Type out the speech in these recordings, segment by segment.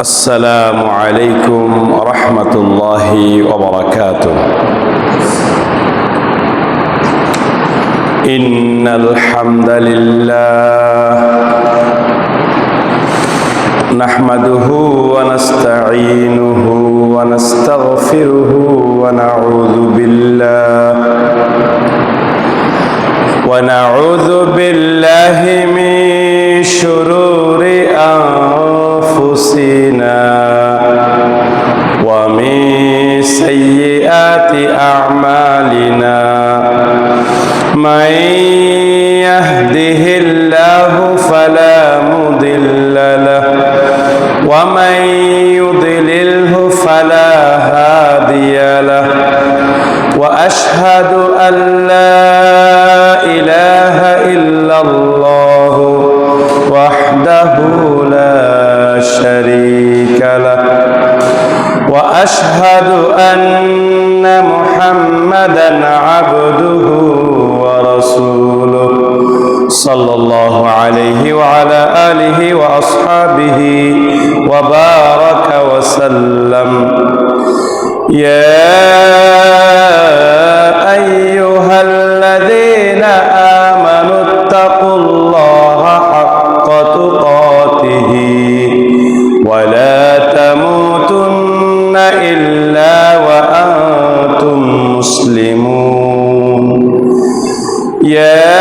السلام عليكم ورحمة الله وبركاته. إن الحمد لله نحمده ونستعينه ونستغفره ونعوذ بالله من شرور أنفسنا ومن سيئات أعمالنا. من يهده الله فلا مضل له ومن يضلله فلا هادي له. وأشهد أن لا إله إلا الله وحده لا شريك له. وأشهد أن محمدا عبده ورسوله صلى الله عليه وعلى آله وأصحابه وبارك وسلم. يا أيها الذين آمنوا اتقوا الله حق تقاته ولا تموتن إلا وأنتم مسلمون. يا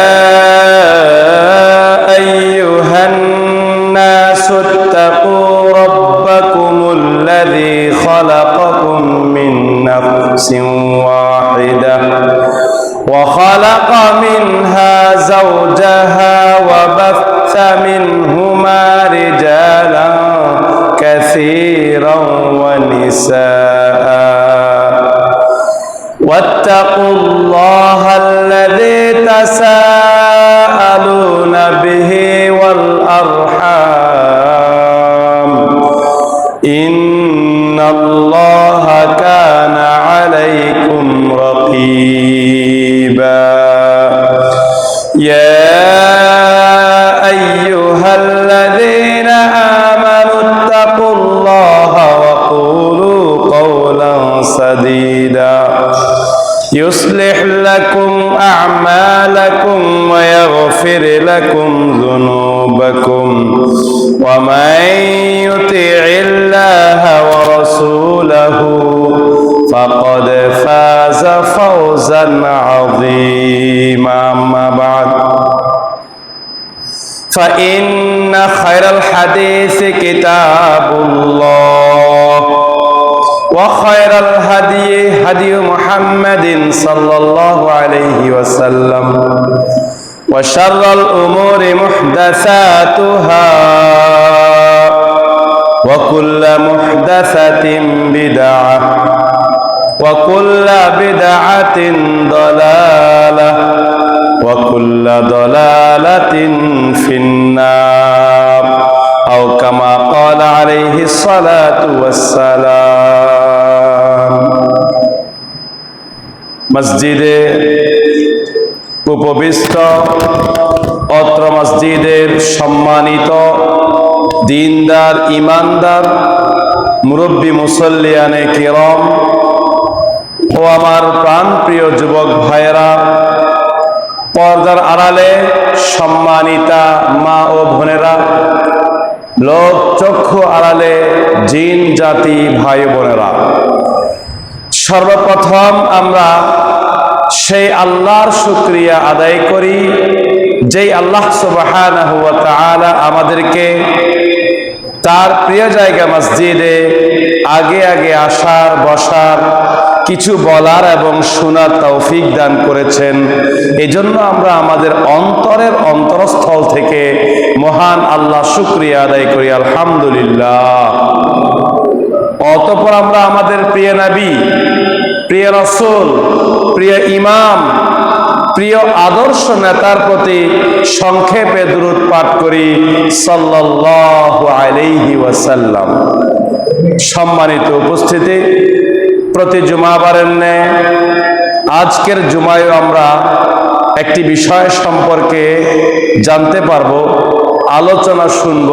أيها الناس اتقوا ربكم الذي خلقكم من نفس واحدة وخلق منها زوجها وبث منهما رجالا كثيرا ونساء. واتقوا الله الذي تساءلون به والأرحام إن الله كان عليكم رقيبا. يا أيها الذين آمنوا اتقوا الله وقولوا قولا سديدا يصلح لكم أعمالكم ويغفر لكم ذنوبكم. ومن يطع الله ورسوله فقد فاز فوزا عظيما. أما بعد فإن خير الحديث كتاب الله وخير الهدي هدي محمد صلى الله عليه وسلم وشر الأمور محدثاتها وكل محدثة بدعة وكل بدعة ضلالة وكل ضلالة في النار أو كما قال عليه الصلاة والسلام. মসজিদে উপবিষ্ট অত্র মসজিদের সম্মানিত দিনদার ইমানদার মুরব্বী মুসল্লিয়ানে কিরাম ও আমার প্রাণপ্রিয় যুবক ভাইয়েরা, পর্দার আড়ালে সম্মানিতা মা ও বোনেরা, লোক চক্ষু আড়ালে জিন জাতি ভাই বোনেরা, সর্বপ্রথম আমরা সেই আল্লাহর শুকরিয়া আদায় করি যেই আল্লাহ সুবহানাহু ওয়া তাআলা আমাদেরকে তার প্রিয় জায়গা মসজিদে আগে আগে আসার বসার কিছু বলার এবং শোনার তৌফিক দান করেছেন। এজন্য আমরা আমাদের অন্তরের অন্তরস্থল থেকে মহান আল্লাহ শুকরিয়া আদায় করি, আলহামদুলিল্লাহ। অতঃপর আমরা আমাদের প্রিয় নবী, প্রিয় রাসূল, প্রিয় ইমাম, প্রিয় আদর্শ নেতার প্রতি সংক্ষেপে দুরূদ পাঠ করি, সাল্লাল্লাহু আলাইহি ওয়াসাল্লাম। সম্মানিত উপস্থিতি, প্রতি জুমাবারের ন্যায় আজকের জুমায় আমরা একটি বিষয় সম্পর্কে জানতে পারবো, আলোচনা শুনব।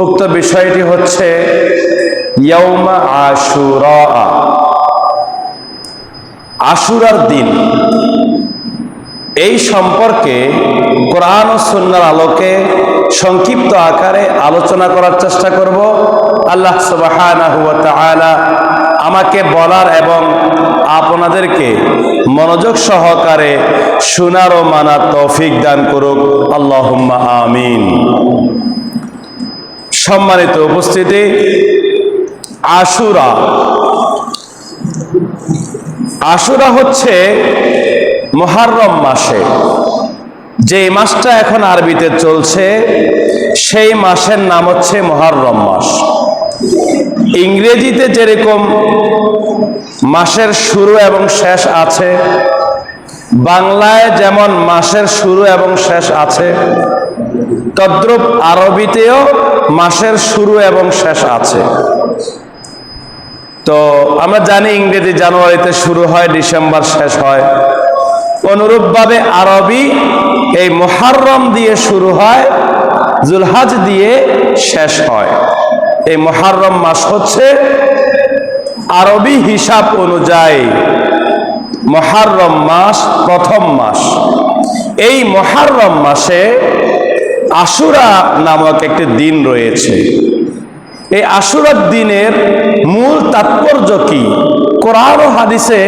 উক্ত বিষয়টি হচ্ছে ইয়াউমা আশুরা, আশুরার দিন। এই সম্পর্কে কোরআন ও সুন্নাহর আলোকে সংক্ষিপ্ত আকারে আলোচনা করার চেষ্টা করব। আল্লাহ সুবহানাহু ওয়া তাআলা আমাকে বলার এবং আপনাদেরকে মনোযোগ সহকারে শোনার ও মানার তৌফিক দান করুক, আল্লাহুম্মা আমিন। সম্মানিত উপস্থিতি, আশুরা, আশুরা হচ্ছে মুহররম মাসে, যে মাসটা এখন আরবিতে চলছে সেই মাসের নাম হচ্ছে মুহররম মাস। ইংরেজিতে যেরকম মাসের শুরু এবং শেষ আছে, বাংলায় যেমন মাসের শুরু এবং শেষ আছে, তদ্রূপ আরবিতেও মাসের শুরু এবং শেষ আছে। তো আমরা জানি ইংরেজি জানুয়ারিতে শুরু হয়, ডিসেম্বর শেষ হয়। অনুরূপভাবে আরবি এই মুহররম দিয়ে শুরু হয়, জুলহাজ দিয়ে শেষ হয়। এই মুহররম মাস হচ্ছে আরবি হিসাব অনুযায়ী মুহররম মাস প্রথম মাস। এই মুহররম মাসে আশুরা নামক একটি দিন রয়েছে। এই আশুরার দিনের মূল তাৎপর্য কি, কোরআন ও হাদিসে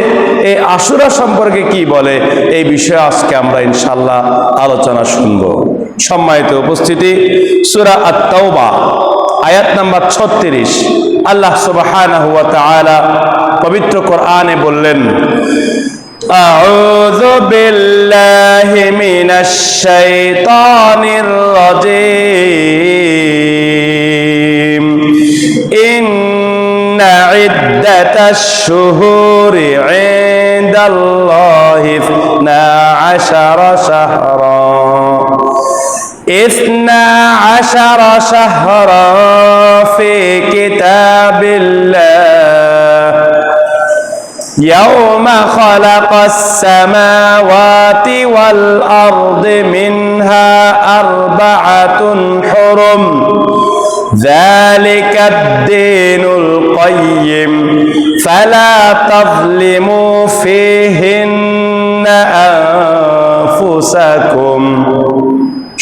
এই আশুরা সম্পর্কে কি বলে, এই বিষয়ে আজকে আমরা ইনশাআল্লাহ আলোচনা শুনব। সম্মানিত উপস্থিতি, সূরা আত-তাওবা আয়াত নাম্বার 36 আল্লাহ সুবহানাহু ওয়া তাআলা পবিত্র কোরআনে বললেন, আউযু বিল্লাহি মিনাশ শাইতানির রাজীম, ইন্না ইদ্দাতাশ শুহুরি ইনদাল্লাহি 12 শাহরা 12 شهرا في كتاب الله يوم خلق السماوات والأرض منها 4 حرم ذلك الدين القيم فلا تظلموا فيهن أنفسكم।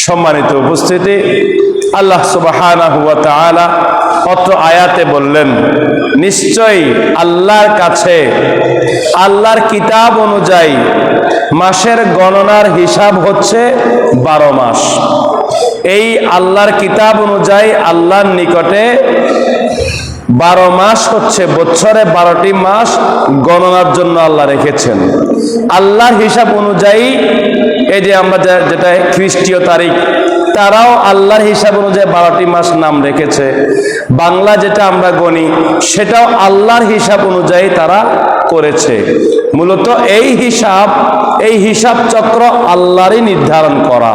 সম্মানিত উপস্থিতি, আল্লাহ সুবহানাহু ওয়া তাআলা অত্র আয়াতে বললেন, নিশ্চয়ই আল্লাহর কাছে আল্লাহর কিতাব অনুযায়ী মাসের গণনার হিসাব হচ্ছে 12 মাস। এই আল্লাহর কিতাব অনুযায়ী আল্লাহর নিকটে 12 মাস হচ্ছে, বছরে 12টি মাস গণনার জন্য আল্লাহ রেখেছেন। আল্লাহর হিসাব অনুযায়ী এই যে আমরা যেটা খ্রিস্টীয় তারিখ, তারাও আল্লাহর হিসাব অনুযায়ী 12টি মাস নাম রেখেছে। বাংলা যেটা আমরা গণি, সেটাও আল্লাহর হিসাব অনুযায়ী তারা করেছে। মূলত এই হিসাব চক্র আল্লাহরই নির্ধারণ করা।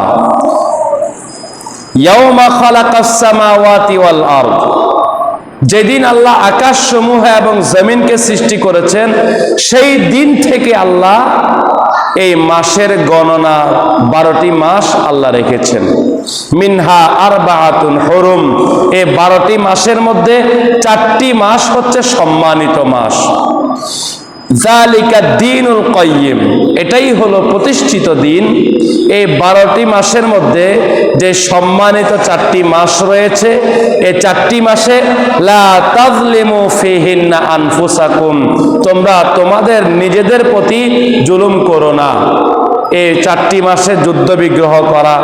ইয়াউমা খালাকাস সামাওয়াতি ওয়াল আরদ, যেদিন আল্লাহ আকাশ সমূহ এবং জমিনকে সৃষ্টি করেছেন, সেই দিন থেকে আল্লাহ এই মাসের গণনা 12টি মাস আল্লাহ রেখেছেন। মিনহা আরবাআতুন হুরুম, এই 12টি মাসের মধ্যে 4টি মাস হচ্ছে সম্মানিত মাস। যালিকা দ্বীনুল কাইয়্যিম, এটাই হলো প্রতিষ্ঠিত দিন। এই 12টি মাসের মধ্যে যে সম্মানিত 4টি মাস রয়েছে, এই 4টি মাসে লা তাজলিমু ফিহিন্না আনফুসাকুম, তোমরা তোমাদের নিজেদের প্রতি জুলুম করো না। এই 4টি মাসে যুদ্ধ বিগ্রহ করা,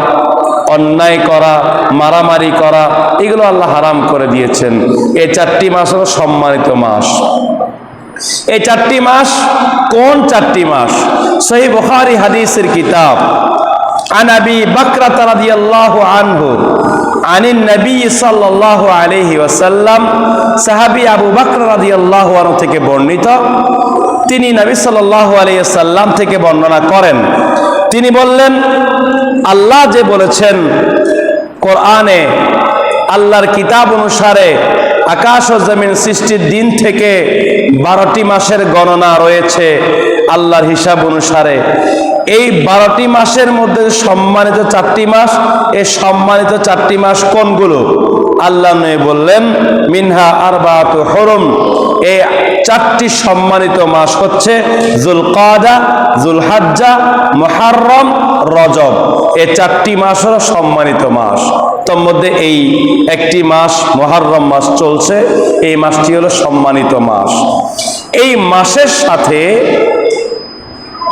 অন্যায় করা, মারামারি করা, এগুলো আল্লাহ হারাম করে দিয়েছেন। এই 4টি মাস হলো সম্মানিত মাস। এই 4টি মাস কোন 4টি মাস? সহিহ বুখারী হাদিসের কিতাব আন আবি বকরা রাদিয়াল্লাহু আনহু আনিন নবী সাল্লাল্লাহু আলাইহি ওয়াসাল্লাম, সাহাবী আবু বকর রাদিয়াল্লাহু আনহু থেকে বর্ণিত, তিনি নবী সাল্লাল্লাহু আলাইহি ওয়াসাল্লাম থেকে বর্ণনা করেন, তিনি বললেন, আল্লাহ যে বলেছেন কোরআনে, আল্লাহর কিতাব অনুসারে আকাশ ও জমিন সৃষ্টির দিন থেকে 12টি মাসের গণনা রয়েছে আল্লাহর হিসাব অনুসারে। এই 12টি মাসের মধ্যে সম্মানিত 4টি মাস, এই সম্মানিত 4টি মাস কোনগুলো? আল্লাহ নবী বললেন মিনহা আরবাতু হুরুম, এই 4টি সম্মানিত মাস হচ্ছে যুলকাদা, যুলহজ্জা, মুহররম, রজব। এই 4টি মাস হলো সম্মানিত মাস। তোর মধ্যে এই একটি মাস মুহররম মাস চলছে, এই মাসটি হলো সম্মানিত মাস। এই মাসের সাথে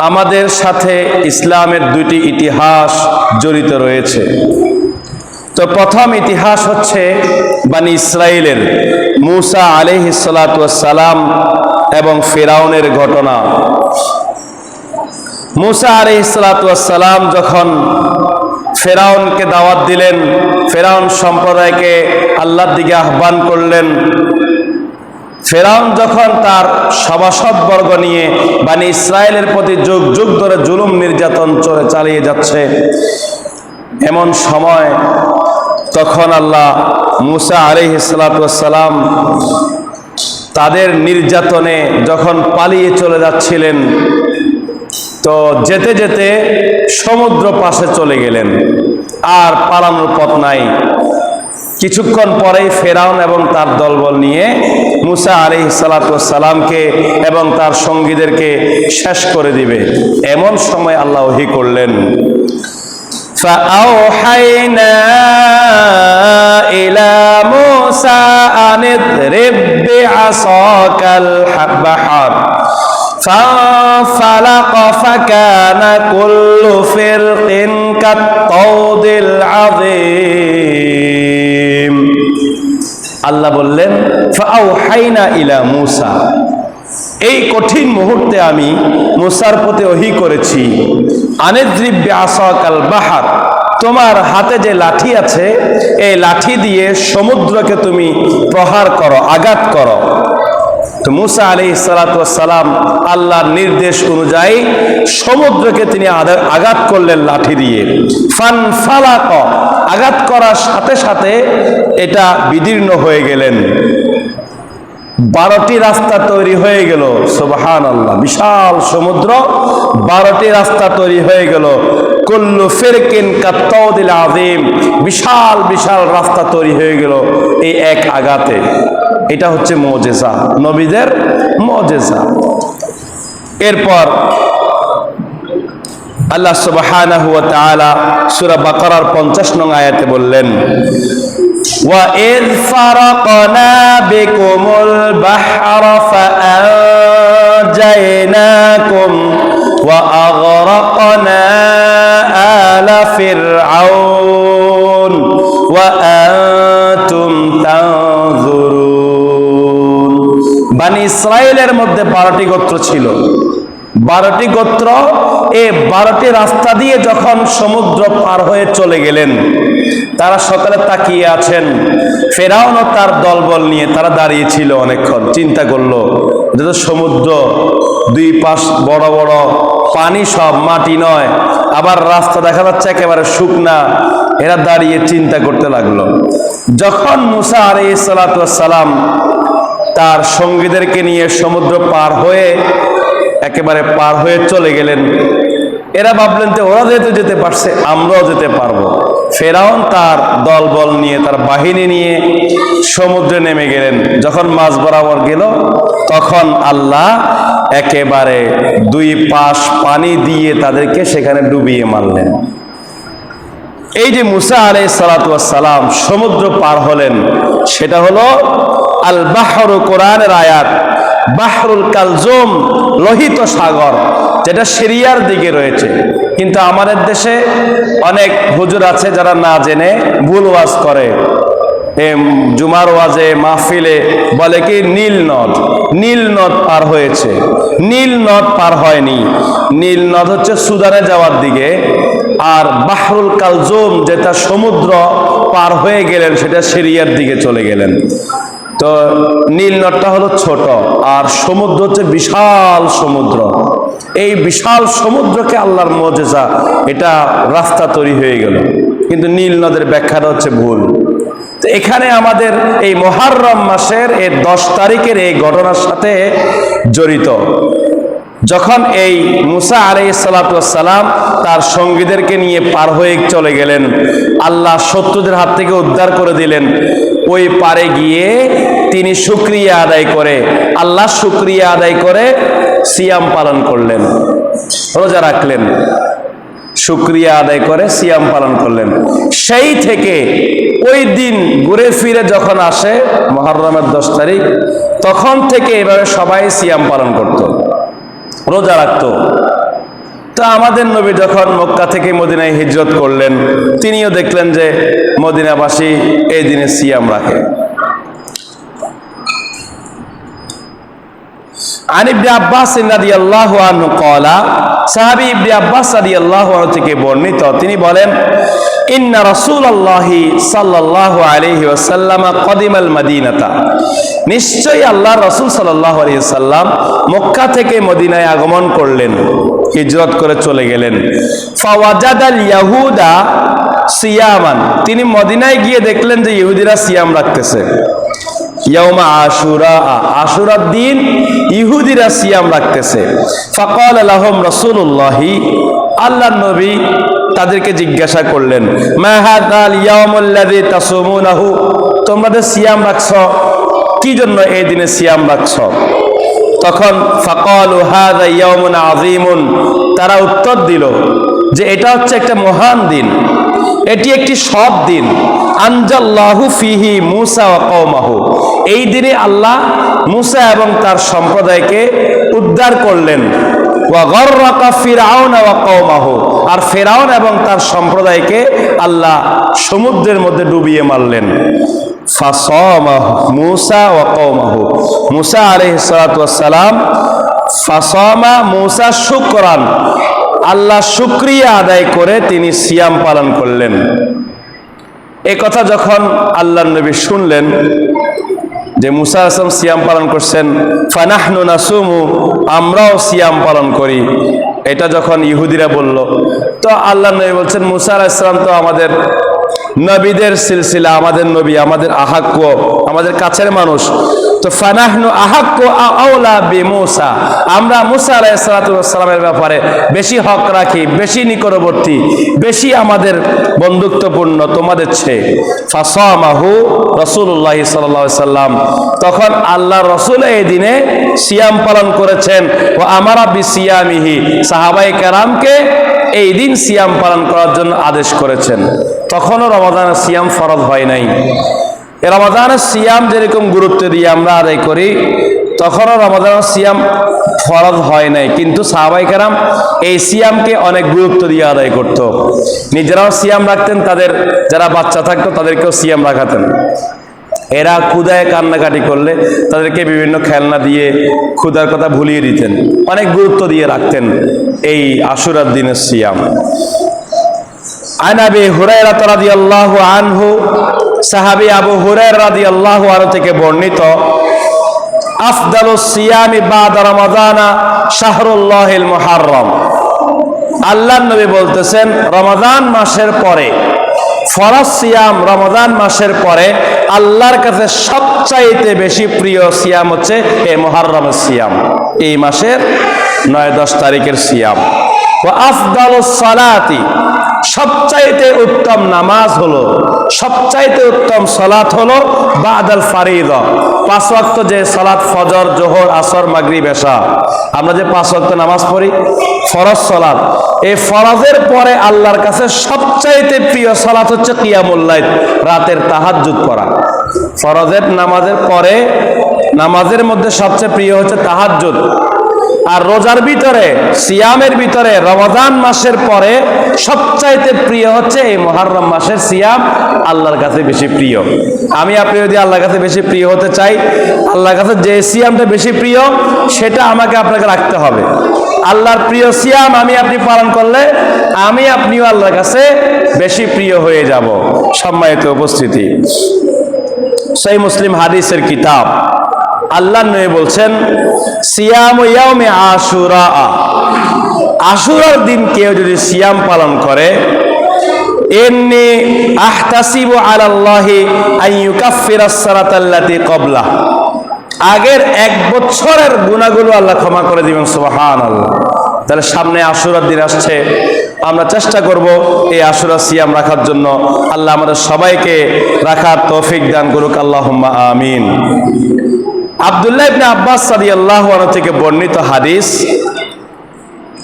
আমাদের সাথে ইসলামের 2টি ইতিহাস জড়িত রয়েছে। তো প্রথম ইতিহাস হচ্ছে বনি ইসরাইলের মূসা আলাইহিস সালাতু ওয়াস সালাম এবং ফিরাউনের ঘটনা। মূসা আলাইহিস সালাতু ওয়াস সালাম যখন ফিরাউনকে দাওয়াত দিলেন, ফিরাউন সম্প্রদায়কে আল্লাহর দিকে আহ্বান করলেন, ফিরাউন যখন তার সভাসদবর্গ নিয়ে বনি ইসরাইলের প্রতি যুগ যুগ ধরে জুলুম নির্যাতন চালিয়ে যাচ্ছে, এমন সময় তখন আল্লাহ মূসা আলাইহিস সালাতু ওয়াস সালাম তাদের নির্যাতনে যখন পালিয়ে চলে যাচ্ছিলেন, তো যেতে যেতে সমুদ্র পাশে চলে গেলেন, আর পালানোর পথ নাই। কিছুক্ষণ পরেই ফিরাউন এবং তার দলবল নিয়ে মূসা আলাইহিস সালাতু ওয়াস সালামকে এবং তার সঙ্গীদেরকে শেষ করে দিবে। এমন সময় আল্লাহ ওহী করলেন, فأوحينا إلى موسى أن اضرب بعصاك البحر فانفلق فكان كل فرق كالطود العظيم। আল্লাহ বললেন ফাআউহাইনা ইলা মূসা, এই কঠিন মুহূর্তে আমি মূসার প্রতি ওহী করেছি, আনিদ্রিব বিআসাকাল বাহার, তোমার হাতে যে লাঠি আছে এই লাঠি দিয়ে সমুদ্রকে তুমি প্রহার করো, আঘাত করো। তো মূসা আলাইহিস সালাতু ওয়াস সালাম আল্লাহর নির্দেশ অনুযায়ী সমুদ্রকে তিনি আঘাত করলেন লাঠি দিয়ে। ফানফালাক, আঘাত করার সাথে সাথে এটা বিদীর্ণ হয়ে গেলেন, 12টি রাস্তা তৈরি হয়ে গেল। সুবহানাল্লাহ, বিশাল সমুদ্র, 12টি রাস্তা তৈরি হয়ে গেল। কুল্লু ফিরকিন কাত্তাউদিল আযীম, বিশাল বিশাল রাস্তা তৈরি হয়ে গেল এই এক আঘাতে। এটা হচ্ছে মুজিজা, নবীদের মুজিজা। এরপর আল্লাহ সুবহানাহু ওয়া তাআলা সূরা বাকারার 50 নং আয়াতে বললেন, وَإِذْ فَرَقْنَا بِكُمُ الْبَحْرَ فَأَنْجَيْنَاكُمْ وَأَغْرَقْنَا آلَ فِرْعَوْنَ وَأَنْتُمْ تَنْظُرُونَ। বনি ইসরাইলের মধ্যে 12টি গোত্র ছিল, 12টি গোত্র এই 12টি রাস্তা দিয়ে যখন সমুদ্র পার হয়ে চলে গেলেন, তারা সকালে তাকিয়ে আছেন। ফেরাউন ও তার দলবল নিয়ে তারা দাঁড়িয়ে ছিল অনেকক্ষণ, চিন্তা করলো যে সমুদ্র দুই পাশ বড় বড় পানি, সব মাটি নয়, আবার রাস্তা দেখা যাচ্ছে একেবারে শুকনা। এরা দাঁড়িয়ে চিন্তা করতে লাগলো। যখন মূসা আলাইহিস সালাতু ওয়াস সালাম তার সঙ্গীদেরকে নিয়ে সমুদ্র পার হয়ে একেবারে পার হয়ে চলে গেলেন, এরা ভাবলেন যে ওরা যেহেতু যেতে পারছে আমরাও যেতে পারবো। ফেরাউন তার দলবল নিয়ে, তার বাহিনী নিয়ে সমুদ্রে নেমে গেলেন। যখন মাঝ বরাবর গেল, তখন আল্লাহ একেবারে দুই পাশ পানি দিয়ে তাদেরকে সেখানে ডুবিয়ে মারলেন। এই যে মূসা আলাইহিস সালাতু ওয়াস সালাম সমুদ্র পার হলেন, সেটা হলো আল বাহরু, কোরআনের আয়াত, বাহরুল কালজুম, লোহিত সাগর, যেটা সিরিয়ার দিকে রয়েছে। কিন্তু আমাদের দেশে অনেক হুজুর আছে যারা না জেনে ভুল ওয়াজ করে। জুমার ওয়াজে মাহফিলে বলে কি নীল নদ, নীল নদ পার হয়েছে। নীল নদ পার হয়নি, নীল নদ হচ্ছে সুদানে যাওয়ার দিকে, আর বাহরুল কালজুম যেটা সমুদ্র পার হয়ে গেলেন সেটা সিরিয়ার দিকে চলে গেলেন। তো নীল নদটা হলো ছোট, আর সমুদ্র হচ্ছে বিশাল সমুদ্র। এই বিশাল সমুদ্রকে আল্লাহর মুজিজা, এটা রাস্তা তৈরি হয়ে গেল। কিন্তু নীল নদের ব্যাখ্যাটা হচ্ছে ভুল। তো এখানে আমাদের এই মুহররম মাসের এই 10 তারিখের এই ঘটনার সাথে জড়িত। যখন এই মূসা আলাইহিস সালাতু ওয়াস সালাম তার সঙ্গীদেরকে নিয়ে পার হয়ে চলে গেলেন, আল্লাহ শত্রুদের হাত থেকে উদ্ধার করে দিলেন। ওই পারে গিয়ে তিনি শুকরিয়া আদায় করে, আল্লাহ শুকরিয়া আদায় করে সিয়াম পালন করলেন, রোজা রাখলেন, শুকরিয়া আদায় করে সিয়াম পালন করলেন। সেই থেকে ওই দিন ঘুরে ফিরে যখন আসে মুহররমের 10 তারিখ, তখন থেকে এভাবে সবাই সিয়াম পালন করত, রোজা রাখত। তো আমাদের নবী যখন মক্কা থেকে মদিনায় হিজরত করলেন, তিনিও দেখলেন যে মদিনাবাসী এই দিনে সিয়াম রাখে। আন ইবনে আব্বাস রাদিয়াল্লাহু আনহু قال, সাহাবী ইবনে আব্বাস রাদিয়াল্লাহু আনহু থেকে বর্ণিত, তিনি বলেন, ইন্না রাসূলুল্লাহি সাল্লাল্লাহু আলাইহি ওয়াসাল্লাম কদিমাল মাদিনাতা, নিশ্চয়ই আল্লাহর রাসূল সাল্লাল্লাহু আলাইহি ওয়াসাল্লাম মক্কা থেকে মদিনায় আগমন করলেন, হিজরত করে চলে গেলেন। ফাওয়াজাদাল ইয়াহুদা সিয়ামান, তিনি মদিনায় গিয়ে দেখলেন যে ইহুদিরা সিয়াম রাখতেছে। ইয়াউমা আশুরা, আশুরার দিন ইহুদিরা সিয়াম রাখতেছে। ফাকাল লাহুম রাসূলুল্লাহি, আল্লাহর নবী তাদেরকে জিজ্ঞাসা করলেন, মা হাযাল ইয়াউমুল্লাযী তাসুমুনাহু, তোমরা যে সিয়াম রাখছো, কি জন্য এই দিনে সিয়াম রাখছো? তখন ফাকালু হাযা ইয়াউমুন আযীমুন, তারা উত্তর দিল যে এটা হচ্ছে একটা মহান দিন, এটি একটি সৎ দিন। আনজাল্লাহু ফিহি মূসা ওয়া কওমাহু, এই দিনে আল্লাহ মূসা এবং তার সম্প্রদায়কে উদ্ধার করলেন। ওয়া গররাকা ফিরআউনা ওয়া কওমাহু, আর ফিরআউন এবং তার সম্প্রদায়কে আল্লাহ সমুদ্রের মধ্যে ডুবিয়ে মারলেন। ফাসামা মূসা ওয়া কওমাহু, মূসা আলাইহিস সালাতু ওয়াস সালাম, ফাসামা মূসা শুকরান, আল্লাহ শুকরিয়া আদায় করে তিনি সিয়াম পালন করলেন। এই কথা যখন আল্লাহর নবী শুনলেন যে মূসা আলাইহিস সালাম সিয়াম পালন করছেন, ফানাহনু নাসুমু, আমরাও সিয়াম পালন করি, এটা যখন ইহুদিরা বলল, তো আল্লাহর নবী বলছেন, মূসা আলাইহিস সালাম তো আমাদের নবীদের সিলসিলা, আমাদের নবী, আমাদের আহাক্য, আমাদের কাছের মানুষ, তো ফানাহনু আহাক্য আওলা বিমূসা, আমরা মূসা আলাইহিস সালামের ব্যাপারে বেশি হক রাখি, বেশি নিকটবর্তী, বেশি আমাদের বন্ধুত্বপূর্ণ তোমাদের চেয়ে। ফাসামাহু রাসূলুল্লাহ সাল্লাল্লাহু আলাইহি সাল্লাম, তখন আল্লাহর রাসূল এই দিনে সিয়াম পালন করেছেন। ও আমারা বিসিয়ামিহি, সাহাবায়ে কেরামকে এই দিন সিয়াম পালন করার জন্য আদেশ করেছেন। তখনও রমাদানের সিয়াম ফরজ হয় নাই। রমাদানের সিয়াম যেরকম গুরুত্ব দিয়ে আমরা আদায় করি, তখনও রমাদানের সিয়াম ফরজ হয় নাই, কিন্তু সাহাবায়ে কেরাম এই সিয়ামকে অনেক গুরুত্ব দিয়ে আদায় করত। নিজেরাও সিয়াম রাখতেন, তাদের যারা বাচ্চা থাকতো তাদেরকেও সিয়াম রাখাতেন। এরা ক্ষুধায় কান্নাকাটি করলে তাদেরকে বিভিন্ন খেলনা দিয়ে ক্ষুধার কথা ভুলিয়ে দিতেন, অনেক গুরুত্ব দিয়ে রাখতেন এই আশুরার দিনের সিয়াম। আন আবি হুরায়রা রাদিয়াল্লাহু আনহু, সাহাবী আবু হুরায়রা রাদিয়াল্লাহু আনহু থেকে বর্ণিত, আফদালুস সিয়ামি বাদা রমাদানা শাহরুল্লাহিল মুহাররম, আল্লাহর নবী বলতেছেন রমাদান মাসের পরে ফরজ সিয়াম, রমাদান মাসের পরে আল্লাহর কাছে সবচাইতে বেশি প্রিয় সিয়াম হচ্ছে এই মুহররমের সিয়াম, এই মাসের 9-10 তারিখের সিয়াম। ওয়া আফদালুস সালাতি, সবচাইতে উত্তম নামাজ হলো, সবচাইতে উত্তম সালাত হলো বাদাল ফারিদা, 5 ওয়াক্ত যে সালাত, ফজর, জোহর, আসর, মাগরিব, এশা, আমরা যে 5 ওয়াক্ত নামাজ পড়ি, ফরজ সালাত, এই ফরজের পরে আল্লাহর কাছে সবচাইতে প্রিয় সালাত হচ্ছে কিয়ামুল লাইল, রাতের তাহাজ্জুদ পড়া। ফরজের নামাজের পরে নামাজের মধ্যে সবচেয়ে প্রিয় হচ্ছে তাহাজ্জুদ। আর রোজার ভিতরে, সিয়ামের ভিতরে রমাদান মাসের পরে সবচাইতে প্রিয় হচ্ছে এই মুহররম মাসের সিয়াম, আল্লাহর কাছে বেশি প্রিয়। আমি আপনি যদি আল্লাহর কাছে বেশি প্রিয় হতে চাই, আল্লাহর কাছে যে সিয়ামটা বেশি প্রিয় সেটা আমাকে আপনাকে রাখতে হবে। আল্লাহর প্রিয় সিয়াম আমি আপনি পালন করলে আমি আপনিও আল্লাহর কাছে বেশি প্রিয় হয়ে যাব। সম্মানিত উপস্থিতি, সহিহ মুসলিম হাদিসের কিতাব, আল্লাহর নবী বলছেন, সিয়াম ইয়াউমে আশুরা, আশুরার দিন কেউ যদি সিয়াম পালন করে, ইন্নী আহতাসিবু আলাল্লাহি আন ইউকাফফিরাস সালাতাল্লাতী ক্বাবলা, আগের 1 বছরের গুনাহগুলো আল্লাহ ক্ষমা করে দিবেন। সুবহানাল্লাহ। তাহলে সামনে আশুরার দিন আসছে, আমরা চেষ্টা করব এই আশুরা সিয়াম রাখার জন্য। আল্লাহ আমাদের সবাইকে রাখার তৌফিক দান করুক, আল্লাহুম্মা আমিন। আব্দুল্লাহ ইবনে আব্বাস রাদিয়াল্লাহু আনহু থেকে বর্ণিত হাদিস,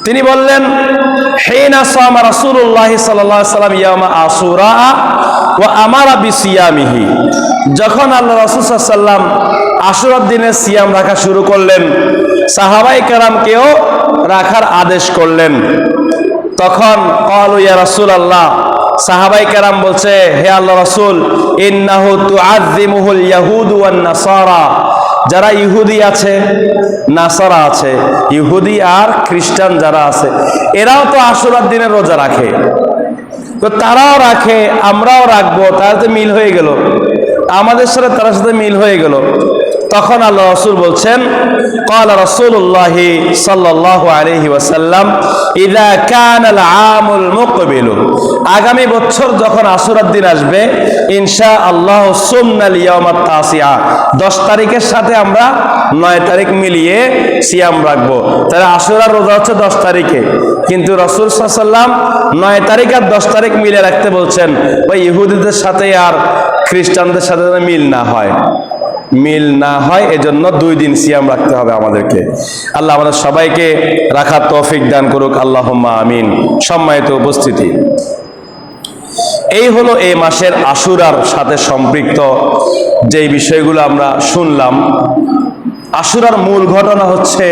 তিনি বললেন, হিনা সামা রাসূলুল্লাহ সাল্লাল্লাহু আলাইহি ওয়াসাল্লাম ইয়ামা আশুরা ওয়া আমারা বিসিয়ামিহি, যখন আল্লাহ রাসূল সাল্লাল্লাহু আলাইহি ওয়াসাল্লাম আশুরার দিনে সিয়াম রাখা শুরু করলেন, সাহাবায়ে কেরামকেও রাখার আদেশ করলেন। তখন ক্বালু ইয়া রাসূলুল্লাহ, সাহাবায়ে কেরাম বলছে, হে আল্লাহ রাসূল, ইন্নাহু তুআযযিমুহুল ইয়াহুদু ওয়ান নাসারা, যারা ইহুদি আছে, নাসারা আছে, ইহুদি আর খ্রিস্টান যারা আছে, এরাও তো আশুরার দিনে রোজা রাখে, তো তারাও রাখে, আমরাও রাখবো, তাহলে মিল হয়ে গেল, আমাদের সাথে তার সাথে মিল হয়ে গেল। তখন আল্লাহ রাসূল বলছেন, ক্বালা রাসূলুল্লাহ সাল্লাল্লাহু আলাইহি ওয়াসাল্লাম, ইযা কানাল আমুল মুকবিল, আগামী বছর যখন আশুরার দিন আসবে, ইনশাআল্লাহ সুমনাল ইয়াউমাত তাসিআ, 10 তারিখের সাথে আমরা 9 তারিখ মিলিয়ে সিয়াম রাখবো। তাহলে আশুরার রোজা হচ্ছে 10 তারিখে, কিন্তু রাসূল সাল্লাল্লাহু আলাইহি ওয়াসাল্লাম 9 তারিখ আর 10 তারিখ মিলে রাখতে বলছেন, ওই ইহুদিদের সাথে আর খ্রিস্টানদের সাথে মিল না হয়, মিল না হয়, এজন্য 2 দিন সিয়াম রাখতে হবে আমাদেরকে। আল্লাহ আমাদের সবাইকে রাখার তৌফিক দান করুক, আল্লাহুম্মা আমিন। সম্মানিত উপস্থিতি, এই হলো এই মাসের আশুরার সাথে সম্পৃক্ত যেই বিষয়গুলো আমরা শুনলাম। আশুরার মূল ঘটনা হচ্ছে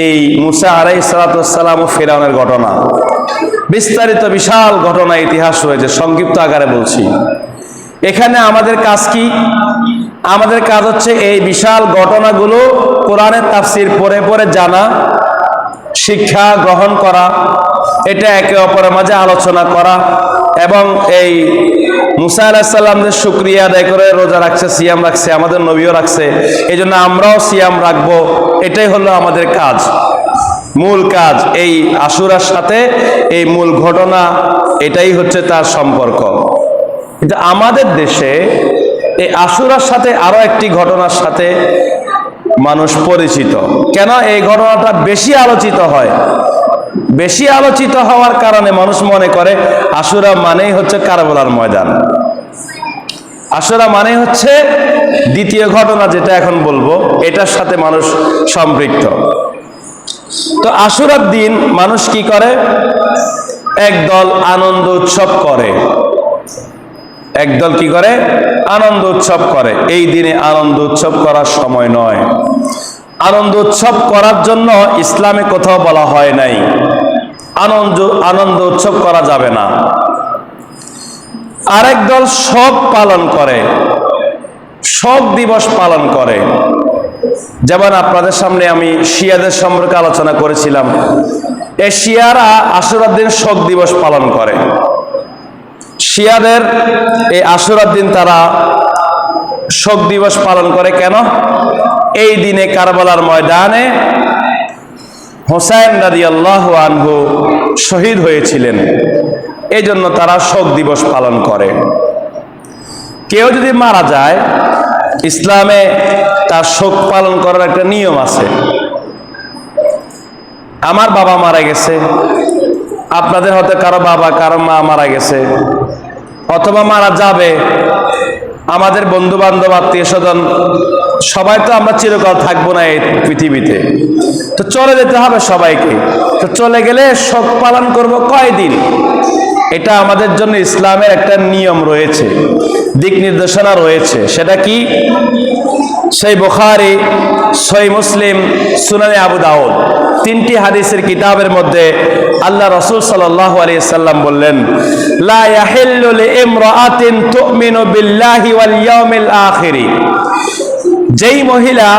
এই মুসা আলাইহিস সালাতু ওয়াস সালাম ও ফিরআউনের ঘটনা। বিস্তারিত বিশাল ঘটনা, ইতিহাস রয়েছে, সংক্ষিপ্ত আকারে বলছি। এখানে আমাদের কাজ কি? আমাদের কাজ হচ্ছে এই বিশাল ঘটনাগুলো কোরআনের তাফসীর পড়ে পড়ে জানা, শিক্ষা গ্রহণ করা, এটা একে অপরের মাঝে আলোচনা করা, এবং এই মুসা আলাইহিস সালামদের শুকরিয়া আদায় করে রোজা রাখছে, সিয়াম রাখছে, আমাদের নবীও রাখছে, এই জন্য আমরাও সিয়াম রাখবো। এটাই হলো আমাদের কাজ, মূল কাজ। এই আশুরার সাথে এই মূল ঘটনা, এটাই হচ্ছে তার সম্পর্ক। কিন্তু আমাদের দেশে এই আশুরার সাথে আরো একটি ঘটনার সাথে মানুষ পরিচিত। কেন এই ঘটনাটা বেশি আলোচিত হয়? বেশি আলোচিত হওয়ার কারণে মানুষ মনে করে আশুরা মানেই হচ্ছে কারবালার ময়দান, আশুরা মানে হচ্ছে দ্বিতীয় ঘটনা যেটা এখন বলবো, এটার সাথে মানুষ সম্পৃক্ত। তো আশুরার দিন মানুষ কি করে? একদল আনন্দ উৎসব করে, একদল কি করে? আনন্দ উৎসব করে। এই দিনে আনন্দ উৎসব করার সময় নয়। আনন্দ উৎসব করার জন্য ইসলামে কোথাও বলা হয় নাই আনন্দ উৎসব করা যাবে না। আরেক দল শোক পালন করে, শোক দিবস পালন করে। যেমন আপনাদের সামনে আমি শিয়াদের সম্পর্কে আলোচনা করেছিলাম, এই শিয়ারা আশুরার দিন শোক দিবস পালন করে। শিয়াদের এই আশুরার দিন তারা শোক দিবস পালন করে কেন? এই দিনে কারবালার ময়দানে হুসাইন রাদিয়াল্লাহু আনহু শহীদ হয়েছিলেন, এই জন্য তারা শোক দিবস পালন করে। কেউ যদি মারা যায়, ইসলামে তার শোক পালন করার একটা নিয়ম আছে। আমার বাবা মারা গেছে, আপনাদের হয়তো কারো বাবা কারো মা মারা গেছে, অথবা মারা যাবে, আমাদের বন্ধু বান্ধব আত্মীয় স্বজন সবাই তো আমরা চিরকাল থাকবো না এই পৃথিবীতে, তো চলে যেতে হবে সবাইকে। তো চলে গেলে শোক পালন করব কয়দিন? এটা আমাদের জন্য ইসলামের একটা নিয়ম রয়েছে, দিক নির্দেশনা রয়েছে। সেটা কি? সহিহ বুখারী, সহিহ মুসলিম, সুনানে আবু দাউদ, 3টি হাদিসের কিতাবের মধ্যে আল্লাহ রাসূল সাল্লাল্লাহু আলাইহি সাল্লাম বললেন, লা ইয়াহিল্লু লিইমরাআতিন তুমিনু বিল্লাহি ওয়াল ইয়াউমিল আখির, যেই মহিলা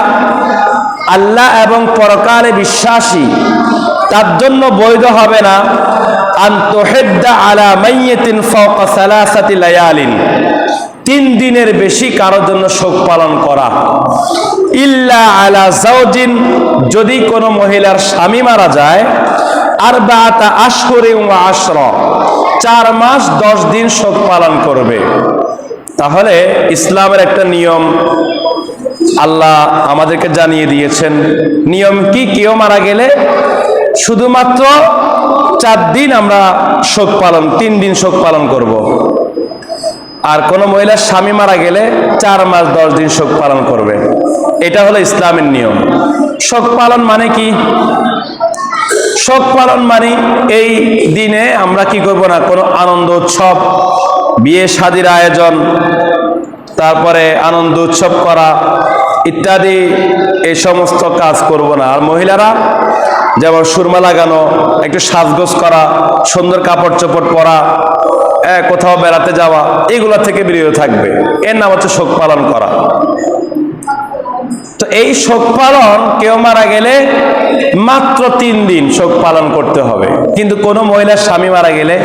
আল্লাহ এবং পরকালে বিশ্বাসী, তার জন্য বৈধ হবে না আন তুহিদ্দা আলা মাইয়িতিন ফাওকা সালাসাতি লায়ালিন, 3 দিনের বেশি কারোর জন্য শোক পালন করা, ইল্লা আলা যাওজিন, যদি কোনো মহিলার স্বামী মারা যায়, আরবাআতা আশহুরিন ওয়া আশরা, 4 মাস 10 দিন শোক পালন করবে। তাহলে ইসলামের একটা নিয়ম আল্লাহ আমাদেরকে জানিয়ে দিয়েছেন। নিয়ম কি? কেউ মারা গেলে শুধুমাত্র 4 দিন আমরা শোক পালন, 3 দিন শোক পালন করব। আর কোনো মহিলার স্বামী মারা গেলে 4 মাস 10 দিন শোক পালন করবে। এটা হলো ইসলামের নিয়ম। শোক পালন মানে কি? শোক পালন মানে এই দিনে আমরা কি করব না, কোনো আনন্দ উৎসব, বিয়ে শাদীর আয়োজন, তারপরে আনন্দ উৎসব করা ইত্যাদি এই সমস্ত কাজ করব না। আর মহিলারা যেমন সুরমা লাগানো, একটু সাজগোজ করা, সুন্দর কাপড় চোপড় পরা, কোথাও বেড়াতে যাওয়া, এগুলো থেকে বিরত থাকবে। এর নাম হচ্ছে শোক পালন করা। তো এই শোক পালন, কেউ মারা গেলে মাত্র 3 দিন শোক পালন করতে হবে। কিন্তু কোনো মহিলার স্বামী মারা গেলে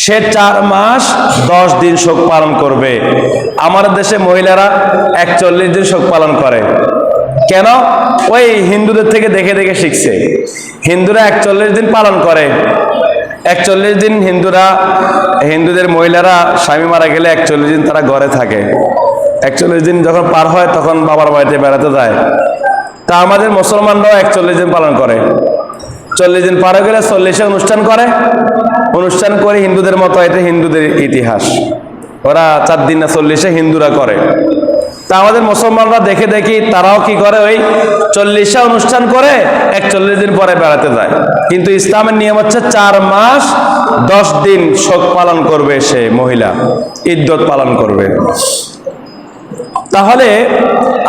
সে 4 মাস 10 দিন শোক পালন করবে। আমাদের দেশে মহিলারা 41 দিন শোক পালন করে। কেন? ওই হিন্দুদের থেকে দেখে দেখে শিখছে। হিন্দুরা 41 দিন পালন করে। 41 দিন হিন্দুদের মহিলারা স্বামী মারা গেলে 41 দিন তারা ঘরে থাকে। 41 দিন যখন পার হয় তখন বাবার বাড়িতে বেড়াতে যায়। তা আমাদের মুসলমানরাও 41 দিন পালন করে। 40 দিন পার হয়ে গেলে 40-এ অনুষ্ঠান করে হিন্দুদের মতো। এটা হিন্দুদের ইতিহাস। ওরা 4 দিন না 40-এ হিন্দুরা করে। তা আমাদের মুসলমানরা দেখে দেখি তারাও কি করে, ওই 40-এ অনুষ্ঠান করে 41 দিন পরে বেড়াতে যায়। কিন্তু ইসলামের নিয়ম হচ্ছে 4 মাস 10 দিন শোক পালন করবে সে মহিলা, ইদ্দত পালন করবে। তাহলে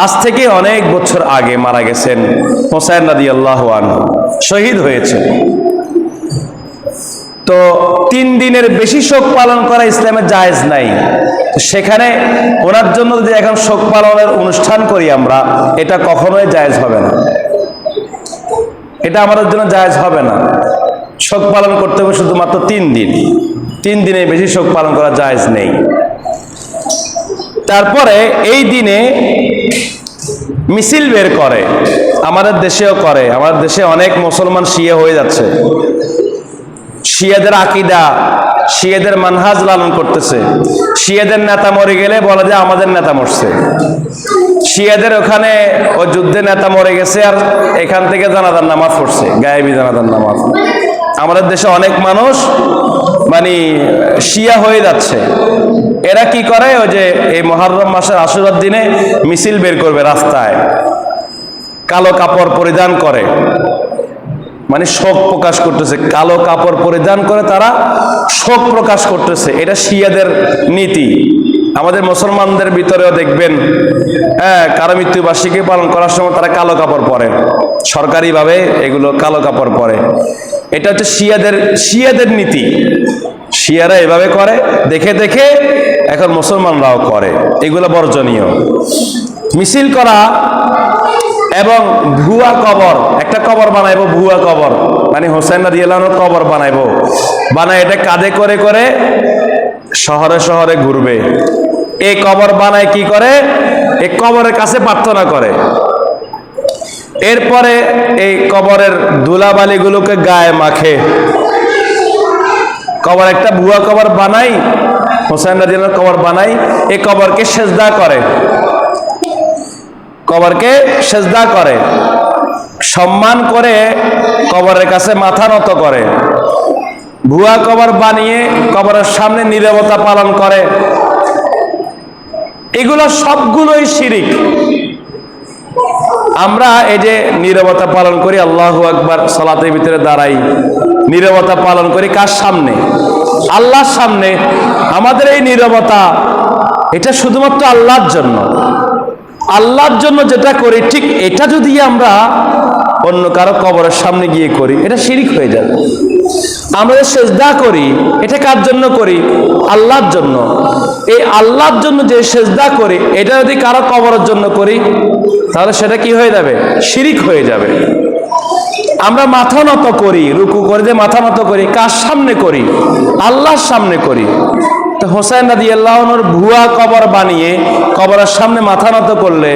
আজ থেকে অনেক বছর আগে মারা গেছেন হোসেন রাদিয়াল্লাহু আনহু, শহীদ হয়েছে। তো 3 দিনের বেশি শোক পালন করা ইসলামে জায়েজ নাই। সেখানে ওনার জন্য যদি এখন শোক পালনের অনুষ্ঠান করি আমরা, এটা কখনোই জায়েজ হবে না। এটা আমাদের জন্য জায়েজ হবে না। শোক পালন করতে হবে শুধুমাত্র 3 দিন। 3 দিনের বেশি শোক পালন করা জায়েজ নেই। তারপরে এই দিনে মিছিল বের করে, আমাদের দেশেও করে। আমাদের দেশে অনেক মুসলমান শিয়া হয়ে যাচ্ছে। শিয়াদের আকীদা, শিয়াদের মানহাজ লালন করতেছে। শিয়াদের নেতা মরে গেলে বলে যে আমাদের নেতা মরছে। শিয়াদের ওখানে ওই যুদ্ধে নেতা মরে গেছে, আর এখান থেকে জানাজার নামাজ পড়ছে, গায়েবী জানাজার নামাজ। আমাদের দেশে অনেক মানুষ মানে শিয়া হয়ে যাচ্ছে। এরা কি করে, ওই যে এই মুহররম মাসের আশুরার দিনে মিছিল বের করবে রাস্তায়, কালো কাপড় পরিধান করে, মানে শোক প্রকাশ করতেছে। কালো কাপড় পরিধান করে তারা শোক প্রকাশ করতেছে। এটা শিয়াদের নীতি। আমাদের মুসলমানদের ভিতরেও দেখবেন, কারো মৃত্যুবার্ষিকী পালন করার সময় তারা কালো কাপড় পরে, সরকারিভাবে এগুলো কালো কাপড় পরে। এটা হচ্ছে শিয়াদের নীতি। শিয়ারা এভাবে করে, দেখে দেখে এখন মুসলমানরাও করে। এগুলো বর্জনীয়। মিছিল করা এবং ভুয়া কবর, একটা কবর বানাইবো, ভুয়া কবর মানে হোসেন রাদিয়াল্লাহু আনহুর কবর বানায় এটা কাঁধে করে করে শহরে শহরে ঘুরবে। এই কবর বানায় কি করে, এই কবরের কাছে প্রার্থনা করে। এরপরে এই কবরের ধুলাবালিগুলোকে গায়ে মাখে। কবর, একটা ভুয়া কবর বানাই, হোসেন রাদিয়াল্লাহু কবর বানাই, এই কবরকে সেজদা করে, কবরকে সেজদা করে, সম্মান করে কবরের কাছে মাথা নত করে। ভুয়া কবর বানিয়ে কবরের সামনে নীরবতা পালন করে। এগুলো সবগুলোই শিরিক। আমরা এই যে নীরবতা পালন করি, আল্লাহু আকবার, সালাতের ভিতরে দাঁড়াই, নীরবতা পালন করি কার সামনে? আল্লাহর সামনে। আমাদের এই নীরবতা এটা শুধুমাত্র আল্লাহর জন্য। আল্লাহর জন্য যেটা করি, ঠিক এটা যদি আমরা অন্য কারো কবরের সামনে গিয়ে করি, এটা শিরিক হয়ে যাবে। আমরা সেজদা করি, এটা কার জন্য করি? আল্লাহর জন্য। এই আল্লাহর জন্য যে সেজদা করি, এটা যদি কারো কবরের জন্য করি, তাহলে সেটা কি হয়ে যাবে? শিরিক হয়ে যাবে। আমরা মাথা নত করি, রুকু করে যে মাথা নত করি, কার সামনে করি? আল্লাহর সামনে করি। তো হোসেন রাদিয়াল্লাহু আনহুর ভুয়া কবর বানিয়ে কবরের সামনে মাথা নত করলে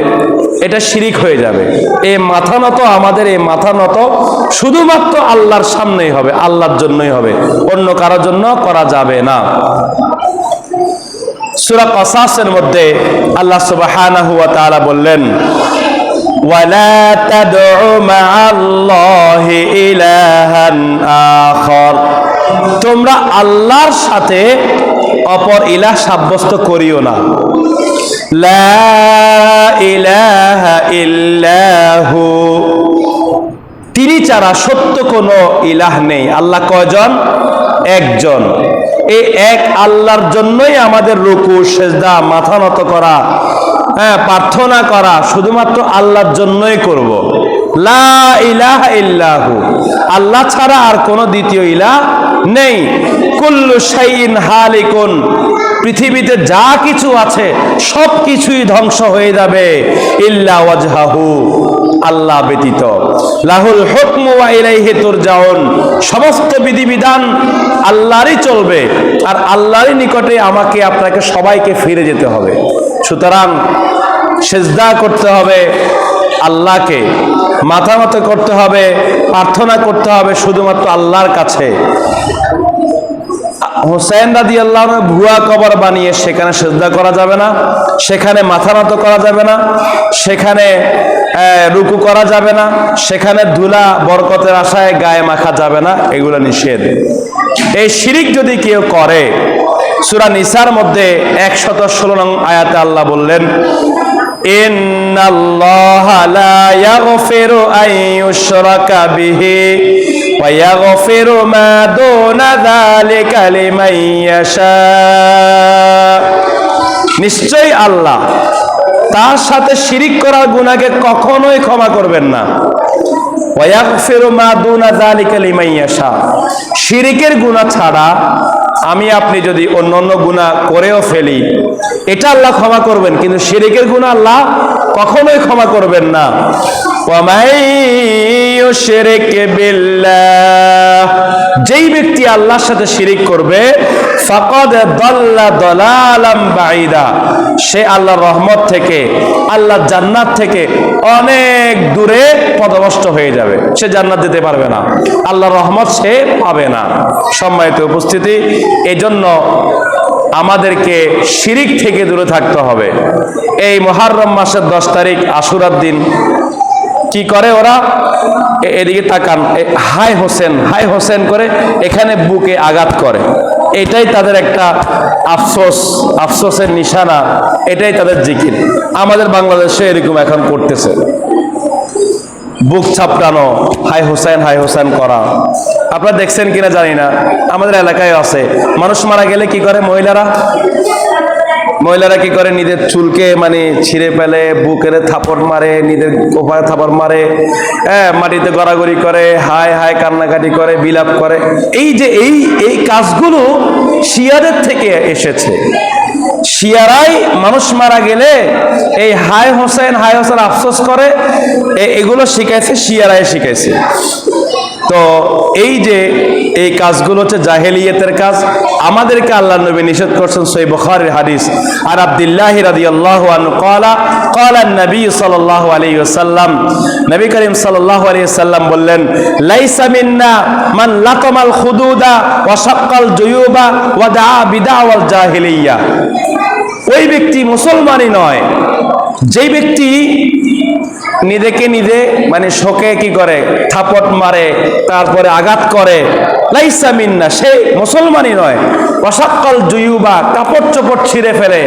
এটা শিরিক হয়ে যাবে। এই মাথা নত, আমাদের এই মাথা নত শুধুমাত্র আল্লাহর সামনেই হবে, আল্লাহর জন্যই হবে, অন্য কারোর জন্য করা যাবে না। সূরা কাসাসের মধ্যে আল্লাহ সুবহানাহু ওয়া তাআলা বললেন, ওয়ালা তাদউ মাআল্লাহি ইলাহান আখার, তোমরা আল্লাহর সাথে অপর ইলাহ সাব্যস্ত করিও না। লা ইলাহা ইল্লাহু, তিনি ছাড়া সত্য কোনো ইলাহ নেই। আল্লাহ কয়জন? একজন। এই এক আল্লাহর জন্যই আমাদের রুকু, সেজদা, মাথা নত করা, প্রার্থনা করা শুধুমাত্র আল্লাহর জন্যই করব। লা ইলাহা ইল্লাহু, আল্লাহ ছাড়া আর কোনো দ্বিতীয় ইলাহ নেই। কুল্লু শাইইন হালিকুন, পৃথিবীতে যা কিছু আছে সব কিছুই ধ্বংস হয়ে যাবে, ইল্লা ওয়াজহাহু, আল্লাহ ব্যতীত। লাহুল হুকমু ওয়া ইলাইহি তুরজাউন, সমস্ত বিধিবিধান আল্লাহরই চলবে আর আল্লাহরই নিকটে আমাকে আপনাকে সবাইকে ফিরে যেতে হবে। সুতরাং সিজদা করতে হবে আল্লাহকে, মাথা নত করতে হবে, প্রার্থনা করতে হবে শুধুমাত্র আল্লাহর কাছে। হুসাইন রাদিয়াল্লাহু আনহু ভুয়া কবর বানিয়ে সেখানে সিজদা করা যাবে না, সেখানে মাথা নত করা যাবে না, সেখানে রুকু করা যাবে না, সেখানে ধুলা বরকতের আশায় গায়ে মাখা যাবে না, এগুলো নিষেধ। এই শিরিক যদি কেউ করে, সূরা নিসার মধ্যে 116 নং আয়াতে আল্লাহ বললেন, ইন্নাল্লাহা লা ইয়াগফিরু আন ইউশরাকা বিহি ওয়া ইয়াগফিরু মা দুনা যালিকা লিমান ইয়াশা, নিশ্চয়ই আল্লাহ তার সাথে শিরিক করার গুনাহকে কখনোই ক্ষমা করবেন না। ওয়া ইয়াগফিরু মা দুনা যালিকা লিমান ইয়াশা, শিরিকের গুনাহ ছাড়া আমি আপনি যদি অন্য গুনাহ করেও ফেলি এটা আল্লাহ ক্ষমা করবেন, কিন্তু শিরিকের গুনাহ আল্লাহ কখনোই ক্ষমা করবেন না। ওয়া মান ইউশরিক বিল্লাহ, যেই ব্যক্তি আল্লাহর সাথে শিরিক করবে, ফাকাদ দাল্লা দালালাম বাঈদা, সে আল্লাহর রহমত থেকে, আল্লাহর জান্নাত থেকে অনেক দূরে পদভ্রষ্ট হয়ে যাবে, সে জান্নাত যেতে পারবে না, আল্লাহর রহমত সে পাবে না। সম্মানিত উপস্থিতি, এজন্য আমাদেরকে শিরিক থেকে দূরে থাকতে হবে। এই মুহররম মাসের 10 তারিখ আশুরার দিন কি করে ওরা? এদিকে তাকান, হাই হোসেন হাই হোসেন করে এখানে বুকে আঘাত করে, এটাই তাদের একটা আফসোসের নিশানা, এটাই তাদের জিকির। আমাদের বাংলাদেশে এরকম এখন করতেছে, বুক ছাপটানো, হাই হোসেন করা। আপনারা দেখছেন কিনা জানি না, আমাদের এলাকায় আছে। মানুষ মারা গেলে কি করে মহিলারা কি করে? নিজের চুলকে ছিঁড়ে ফেলে, বুকের থাপড় মারে, নিজের কোপারে থাপড় মারে, মাটিতে গড়াগড়ি করে, হায় হায় কান্নাকাটি করে, বিলাপ করে। এই যে এই কাজগুলো শিয়াদের থেকে এসেছে। শিয়ারাই মানুষ মারা গেলে এই হাই হোসেন আফসোস করে, এগুলো শিখাইছে, শিয়ারাই শিখাইছে। তো এই যে এই কাজগুলো হচ্ছে জাহেলিয়াতের কাজ, আমাদেরকে আল্লাহর নবী নিষেধ করছেন। সহিহ বুখারীর হাদিস, আর আব্দুল্লাহ রাদিয়াল্লাহু আনহু ক্বালা নবী সাল্লাল্লাহু আলাইহি ওয়াসাল্লাম, নবী করিম সাল্লাল্লাহু আলাইহি ওয়াসাল্লাম বললেন, লাইসা মিন্না মান লাতামাল খুদুদা ওয়া শাক্কাল জুয়ুবা ওয়া দাআ বিদাওয়াল জাহিলিয়া, ওই ব্যক্তি মুসলমানই নয় যেই ব্যক্তি নিজেকে নিজে শোকে কি করে, থাপট মারে, তারপরে আঘাত করে। লাইসা মিন্না, সে মুসলমানই নয়। ওয়াসাক্কাল জুয়ুবা, কাপড় চোপড় ছিঁড়ে ফেলে,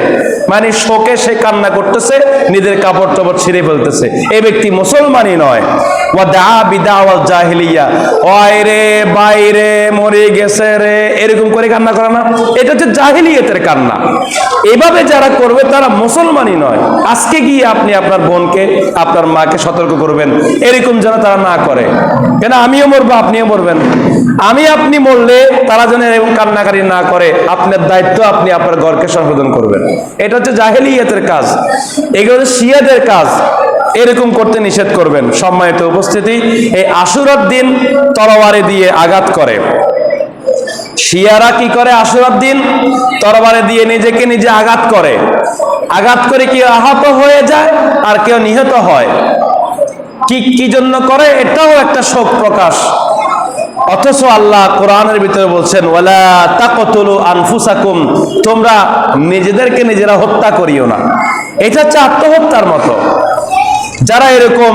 শোকে সে কান্না করতেছে, নিজের কাপড় চোপড় ছিঁড়ে ফেলতেছে, এই ব্যক্তি মুসলমানই নয়। ওয়া দা বিদাওয়াল জাহিলিয়া, ওয় রে বাইরে মরে গেছে রে, এরকম করে কান্না করে না, এটা হচ্ছে জাহিলিয়াতের কান্না। এভাবে যারা করবে তারা মুসলমানই নয়। আজকে গিয়ে আপনি আপনার বোনকে, আপনার মাকে সতর্ক করবেন এরকম যেন তারা না করে, কেন আমিও মরবো, আপনিও মরবেন। আপনি মরলে তারা যেন এরকম কান্নাকারি না করে, আপনার দায়িত্ব আপনি আপনার ঘরকে সংশোধন করবেন। এটা হচ্ছে জাহেলিয়াতের কাজ, এগুলো হচ্ছে শিয়াদের কাজ, এরকম করতে নিষেধ করবেন। সম্মানিত উপস্থিতি, এই আশুরার দিন তরবারি দিয়ে আঘাত করে। শিয়ারা কি করে? আশুরার দিন তরবারি দিয়ে নিজেকে নিজে আঘাত করে, কেউ আহত হয়ে যায় আর কেউ নিহত হয়। কি জন্য করে? এটাও একটা শোক প্রকাশ। অথচ আল্লাহ কোরআনের ভিতরে বলছেন, ওয়ালা তাকতুলু আনফুসাকুম, তোমরা নিজেদেরকে নিজেরা হত্যা করিও না। এটা হচ্ছে আত্মহত্যার মতো। যারা এরকম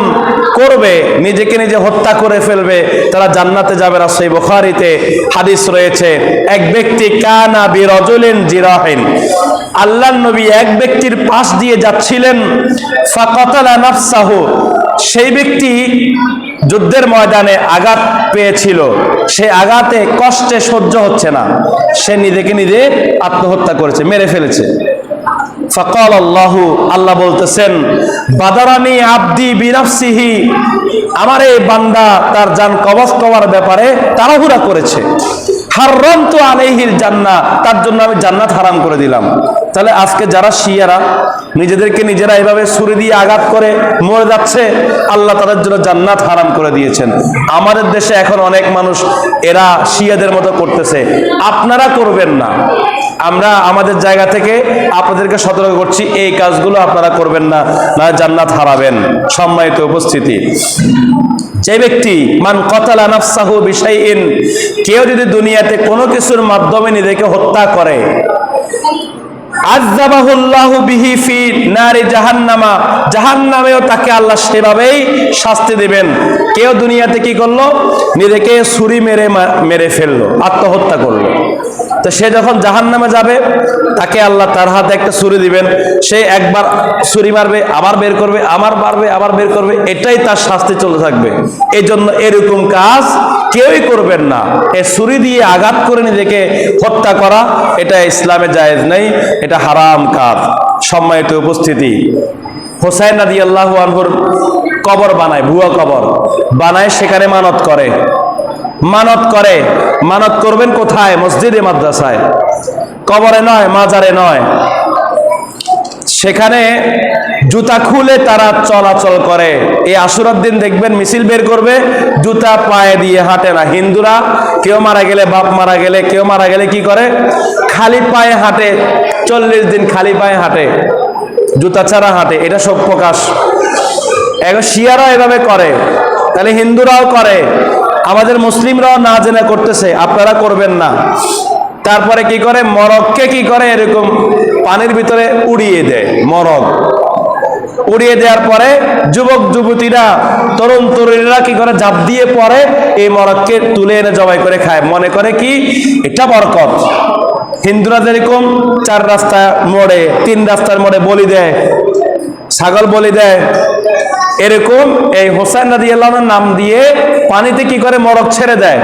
করবে, নিজেকে নিজে হত্যা করে ফেলবে, তারা জান্নাতে যাবে না। সহিহ বুখারীতে হাদিস রয়েছে, এক ব্যক্তি কানা বিরাজুলিন জিরাহিন, আল্লাহর নবী এক ব্যক্তির পাশ দিয়ে যাচ্ছিলেন, ফাকাতালা নাফসাহু, সেই ব্যক্তি যুদ্ধের ময়দানে আঘাত পেয়েছিল, সেই আঘাতে কষ্টে সহ্য হচ্ছে না, সে নিজেকে নিজে আত্মহত্যা করেছে, মেরে ফেলেছে। ফাকাল আল্লাহু, আল্লাহ বলতেছেন, বাদারানি আব্দি বিনাফসিহি, আমার এই বান্দা তার জান কবজ করার ব্যাপারে তাড়াহুড়া করেছে। হারামতু আলাইহিল জান্নাহ, তার জন্য আমি জান্নাত হারাম করে দিলাম। তাহলে আজকে যারা শিয়ারা নিজেদেরকে নিজেরা এভাবে ছুরি দিয়ে আঘাত করে মরে যাচ্ছে, আল্লাহ তাদের জন্য জান্নাত হারাম করে দিয়েছেন। আমাদের দেশে এখন অনেক মানুষ এরা শিয়াদের মতো করতেছে, আপনারা করবেন না। আমরা আমাদের জায়গা থেকে আপনাদেরকে সতর্ক করছি, এই কাজগুলো আপনারা করবেন না, না জান্নাত হারাবেন। সম্মানিত উপস্থিতি, যে ব্যক্তি মান কতালা নাফসাহু বিশাইইন, কেউ যদি দুনিয়াতে কোনো কিছুর মাধ্যমে নিজেকে হত্যা করে, আযাবাহুল্লাহু বিহি ফি নারি জাহান্নামা, জাহান্নামেও তাকে আল্লাহ সেভাবেই শাস্তি দিবেন। কেউ দুনিয়াতে কি করলো, নিজেকে ছুরি মেরে ফেললো, আত্মহত্যা করলো, তো সে যখন জাহান্নামে যাবে, তাকে আল্লাহ তার হাতে একটা ছুরি দিবেন, সে একবার ছুরি মারবে, আবার বের করবে, আবার মারবে, আবার বের করবে, এটাই তার শাস্তি চলতে থাকবে। এই জন্য এরকম কাজ কেউই করবেন না। এই ছুরি দিয়ে আঘাত করে নিজেকে হত্যা করা, এটা ইসলামে জায়েজ নেই, এটা হারাম কাজ। সম্মানিত উপস্থিতি, হোসাইন রাদিয়াল্লাহু আনহুর কবর বানায়, ভুয়া কবর বানায়, সেখানে মানত করে। মানত করবেন কোথায়? মসজিদে, মাদ্রাসায়, কবরে নয়, মাজারে নয়। সেখানে জুতা খুলে তারা চলাচল করে। এই আশুরার দিন দেখবেন মিছিল বের করবে, জুতা পায়ে দিয়ে হাঁটে না। হিন্দুরা কেউ মারা গেলে, বাপ মারা গেলে, কেউ মারা গেলে কি করে? খালি পায়ে হাঁটে, 40 দিন খালি পায়ে হাঁটে, জুতা ছাড়া হাঁটে। এটা সব প্রকাশ। এখন শিয়ারা এভাবে করে, তাহলে হিন্দুরাও করে, আমাদের মুসলিমরাও না জেনে করতেছে, আপনারা করবেন না। তারপরে কি করে? মরগকে কি করে? এরকম পানির ভিতরে উড়িয়ে দেয়। মরগ উড়িয়ে দেওয়ার পরে যুবক যুবতীরা, তরুণ তরুণীরা কি করে? ঝাঁপ দিয়ে পড়ে, এই মরগকে তুলে এনে জবাই করে খায়, মনে করে কি এটা বরকত। হিন্দুরা যেরকম 4 রাস্তা মোড়ে, 3 রাস্তার মোড়ে বলি দেয়, ছাগল বলি দেয়, এরকম এই হোসেন রাদিয়াল্লাহু আনহুর নাম দিয়ে পানিতে কি করে? মরগ ছেড়ে দেয়।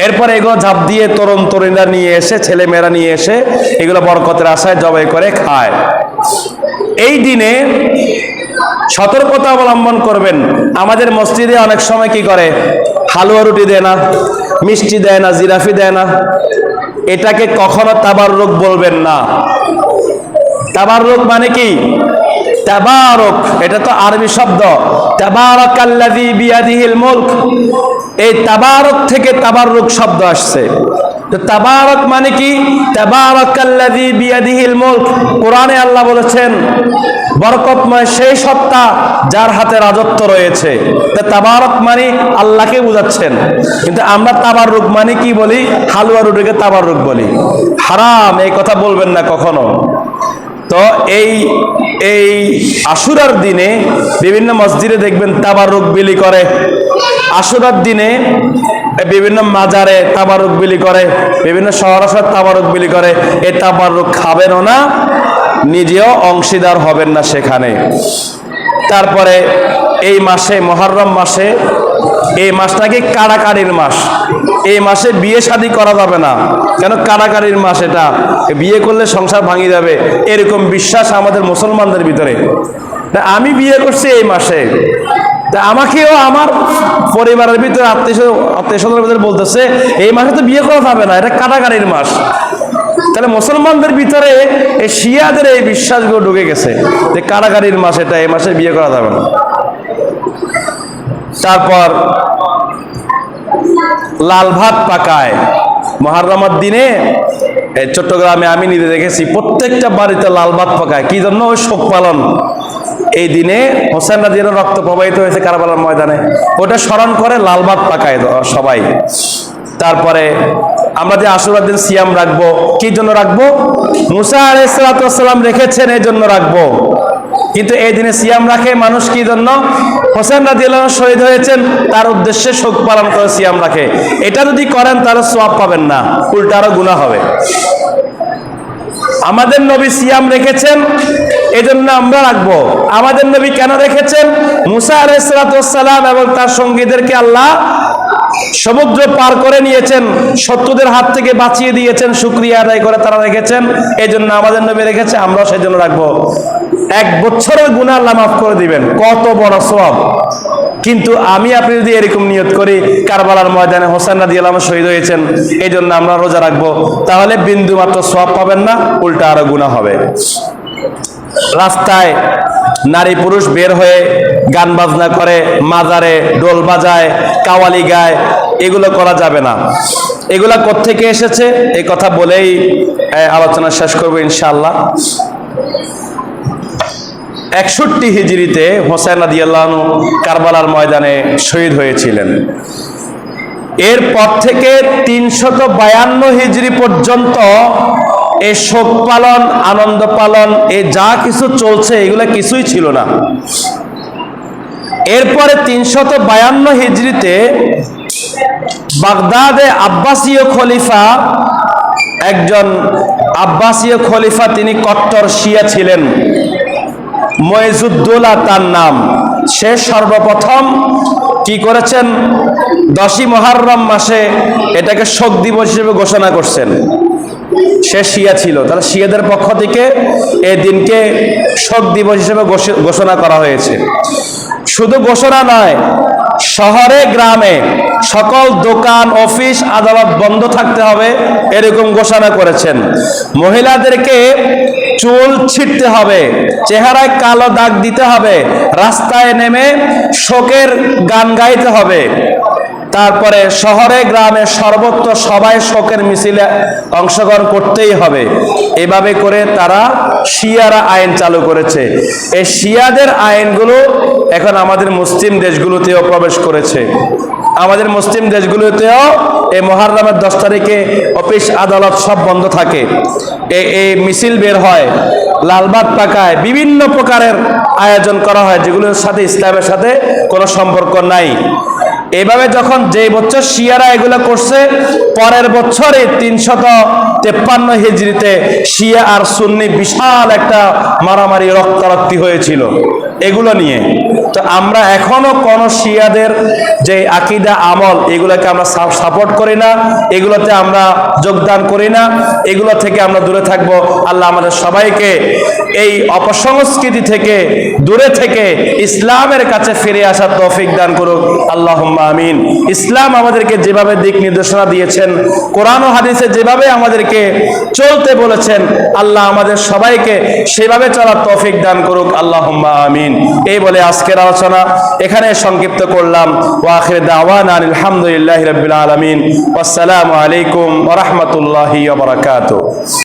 এরপরে এগুলো ঝাঁপ দিয়ে তরুণ তরুণীরা নিয়ে এসে, ছেলে মেয়েরা নিয়ে এসে এগুলো বরকতের আশায় জবাই করে খায়। এই দিনে সতর্কতা অবলম্বন করবেন। আমাদের মসজিদে অনেক সময় কি করে? হালুয়া রুটি দেয় না, মিষ্টি দেয় না, জিলাপি দেয় না। এটাকে কখনো তাবাররুক বলবেন না। তাবাররুক মানে কি? তাবারক, এটা তো আরবি শব্দ, তাবারাকাল্লাযী বিয়াদিহিল মুলক। এই তাবারক থেকে তাবাররুক শব্দ আসছে। তো তাবারক মানে কি? তাবারাকাল্লাযী বিয়াদিহিল মুলক। কোরআনে আল্লাহ বলেছেন, বরকতময় সেই সত্তা যার হাতে রাজত্ব রয়েছে। তো তাবারক মানে আল্লাহকে বুঝাচ্ছেন। কিন্তু আমরা তাবাররুক মানে কি বলি? হালুয়া রুটিকে তাবাররুক বলি। হারাম, এই কথা বলবেন না কখনো। তো এই আশুরার দিনে বিভিন্ন মসজিদে দেখবেন তাবাররুক বিলি করে। আশুরার দিনে বিভিন্ন মাজারে তাবাররুক বিলি করে, বিভিন্ন শহরে তাবাররুক বিলি করে। এই তাবাররুক খাবেনও না, নিজেও অংশীদার হবেন না সেখানে। তারপরে এই মাসে, মুহররম মাসে, এই মাসটাকে কাড়াকাড়ির মাস। এই মাসে বিয়ে শাদী করা যাবে না। কেন? কাড়াকাড়ির মাস এটা, বিয়ে করলে সংসার ভাঙি যাবে, এরকম বিশ্বাস আমাদের মুসলমানদের ভিতরে। আমি বিয়ে করছি এই মাসে, তা আমাকেও আমার পরিবারের ভিতরে আত্মীয় স্বজনের ভিতরে বলতেছে এই মাসে তো বিয়ে করা যাবে না, এটা কাড়াকাড়ির মাস। তাহলে মুসলমানদের ভিতরে এই শিয়াদের এই বিশ্বাসগুলো ঢুকে গেছে যে কাড়াকাড়ির মাস এটা, এই মাসে বিয়ে করা যাবে না। তারপর লাল ভাত পাকায় মুহররমের দিনে। চট্টগ্রামে আমি নিজে দেখেছি, প্রত্যেকটা বাড়িতে লাল ভাত পাকায়। কি জন্য? ওই শোক পালন। এই দিনে হোসেন রাদিয়াল্লাহু রক্ত প্রবাহিত হয়েছে কারবালার ময়দানে, ওটা স্মরণ করে লাল ভাত পাকায় সবাই। তারপরে আমরা যে আশুরার দিন সিয়াম রাখবো, কি জন্য রাখবো? মুসা আলাইহিস সালাম রেখেছেন, এই জন্য রাখবো। কিন্তু এই দিনে সিয়াম রাখে মানুষ কি জন্য? হোসেন রাদিয়াল্লাহু আনহু শহীদ হয়েছেন তার উদ্দেশ্যে শোক পালন করে সিয়াম রাখে। এটা যদি করেন তাহলে সওয়াব পাবেন না, উল্টা আরো গুনাহ হবে। আমাদের নবী সিয়াম রেখেছেন, এজন্য আমরা রাখবো। আমাদের নবী কেন রেখেছেন? মুসা আলাইহিস সালাতু ওয়াস সালাম এবং তার সঙ্গীদেরকে আল্লাহ সমুদ্র পার করে নিয়েছেন, শত্রুদের হাত থেকে বাঁচিয়ে দিয়েছেন, শুকরিয়া আদায় করে তারা রেখেছেন। এই জন্য আমাদের নবী রেখেছে, আমরাও সেই জন্য রাখবো। 1 বছরের গুনাহ আল্লাহ মাফ করে দিবেন, কত বড় সওয়াব। কিন্তু আমি আপনি যদি এরকম নিয়ত করি কারবালার ময়দানে হোসেন রাদিয়াল্লাহু আনহু শহীদ হয়েছেন, এই জন্য আমরা রোজা রাখবো, তাহলে বিন্দু মাত্র সওয়াব পাবেন না, উল্টা আরো গুনাহ হবে। রাস্তায় নারী পুরুষ বের হয়ে গান বাজনা করে, মাজারে ডোল বাজায়, কাওয়ালি গায়, এগুলো করা যাবে না। এগুলা কোত্থেকে এসেছে এই কথা বলেই আলোচনা শেষ করবো ইনশাআল্লাহ। 61 হিজরিতে হোসেন রাদিয়াল্লাহু আনহু কারবালার ময়দানে শহীদ হয়েছিলেন। এরপর থেকে 352 হিজরি পর্যন্ত এই শোক পালন, আনন্দ পালন, এই যা কিছু চলছে এগুলো কিছুই ছিল না। এরপরে 352 হিজরিতে বাগদাদে আব্বাসীয় খলিফা, একজন আব্বাসীয় খলিফা, তিনি কট্টর শিয়া ছিলেন, মুইজউদ্দৌলা তার নাম। সে সর্বপ্রথম কি করেছেন? 10ই মুহররম মাসে এটাকে শোক দিবস হিসেবে ঘোষণা করছেন। সে শিয়া ছিল, তাহলে শিয়াদের পক্ষ থেকে এই দিনকে শোক দিবস হিসেবে ঘোষণা করা হয়েছে। শুধু ঘোষণা নয়, শহরে গ্রামে সকল দোকান, অফিস, আদালত বন্ধ থাকতে হবে এরকম ঘোষণা করেছেন। মহিলাদেরকে চুল ছিঁড়তে হবে, চেহারায় কালো দাগ দিতে হবে, রাস্তায় নেমে শোকের গান গাইতে হবে। তারপরে শহরে গ্রামে সর্বত্র সবাই শোকের মিছিলে অংশগ্রহণ করতেই হবে। এভাবে করে তারা শিয়ারা আইন চালু করেছে। এই শিয়াদের আইনগুলো এখন আমাদের মুসলিম দেশগুলোতেও প্রবেশ করেছে। আমাদের মুসলিম দেশগুলোতেও এই মুহররমের 10 তারিখে অফিস আদালত সব বন্ধ থাকে, এই মিছিল বের হয়, লালবাগ পাকায়, বিভিন্ন প্রকারের আয়োজন করা হয় যেগুলোর সাথে ইসলামের সাথে কোনো সম্পর্ক নাই। এভাবে যখন যে বছর শিয়ারা এগুলো করছে, পরের বছরে 353 হিজরিতে শিয়া আর সুন্নি বিশাল একটা মারামারি, রক্তারক্তি হয়েছিল এগুলো নিয়ে। তো আমরা এখনো কোন শিয়াদের যে আকীদা, আমল, এগুলোকে আমরা সাপোর্ট করি না, এগুলোতে আমরা যোগদান করি না, এগুলো থেকে আমরা দূরে থাকবো। আল্লাহ আমাদের সবাইকে এই অপসংস্কৃতি থেকে দূরে থেকে ইসলামের কাছে ফিরে আসার তৌফিক দান করুক, আল্লাহুম্মা আমিন। ইসলাম আমাদেরকে যেভাবে দিক নির্দেশনা দিয়েছেন, কোরআন ও হাদিসে যেভাবে আমাদেরকে চলতে বলেছেন, আল্লাহ আমাদের সবাইকে সেভাবে চলার তৌফিক দান করুক, আল্লাহুম্মা আমিন। এই বলে আজকের আলোচনা এখানে সংক্ষিপ্ত করলাম। ওয়া আখির দাওয়ানা আলহামদুলিল্লাহি রাব্বিল আলামিন। আসসালামু আলাইকুম ওয়া রাহমাতুল্লাহি ওয়া বারাকাতুহু।